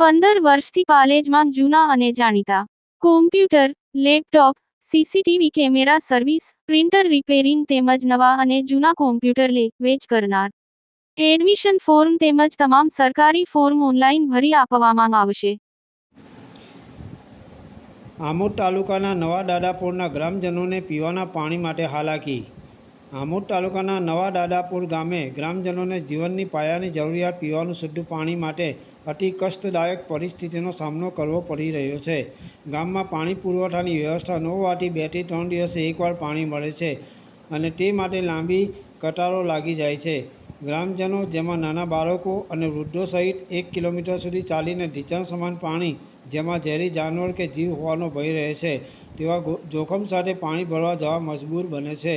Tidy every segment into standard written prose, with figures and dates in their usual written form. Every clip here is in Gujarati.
15 વર્ષથી પાલેજમાં જૂના અને જાણીતા computer, laptop, CCTV camera service, printer repairing તેમજ નવા અને જૂના કોમ્પ્યુટર લે-વેચ કરનાર. એડમિશન ફોર્મ તેમજ તમામ સરકારી ફોર્મ ઓનલાઈન ભરી આપવામાં આવશે. આમોદ તાલુકાના નવા દાદાપુરના ગ્રામજનોને પીવાના પાણી માટે હાલાકી. આમોદ તાલુકાના નવા દાદાપુર ગામે ગ્રામજનોને જીવનની પાયાની જરૂરિયાત પીવાનું શુદ્ધ પાણી માટે અતિ કષ્ટદાયક પરિસ્થિતિનો સામનો કરવો પડી રહ્યો છે. ગામમાં પાણી પુરવઠાની વ્યવસ્થા ન હોવાથી 2 થી 3 દિવસે એકવાર પાણી મળે છે અને તે માટે લાંબી કતારો લાગી જાય છે. ગ્રામજનો, જેમાં નાના બાળકો અને વૃદ્ધો સહિત 1 કિલોમીટર સુધી ચાલીને ઢીંચણ સમાન પાણી, જેમાં ઝેરી જાનવર કે જીવ હોવાનો ભય રહે છે, તેવા જોખમ સાથે પાણી ભરવા જવા મજબૂર બને છે.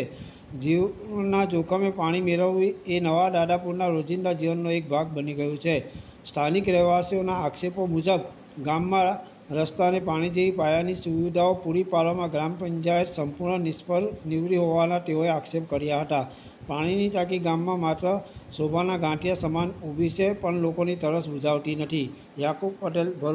જીવના જોખમે પાણી મેળવવું એ નવા દાદાપુરના રોજિંદા જીવનનો એક ભાગ બની ગયું છે. સ્થાનિક રહેવાસીઓના આક્ષેપો મુજબ ગામમાં રસ્તા અને પાણી જેવી પાયાની સુવિધાઓ પૂરી પાડવામાં ગ્રામ પંચાયત સંપૂર્ણ નિષ્ફળ નીવડી હોવાના તેઓએ આક્ષેપ કર્યા હતા. પાણીની ટાંકી ગામમાં માત્ર શોભાના ગાંઠિયા સમાન ઊભી છે, પણ લોકોની તરસ બુઝાવતી નથી. યાકુબ પટેલ, ભરૂચ.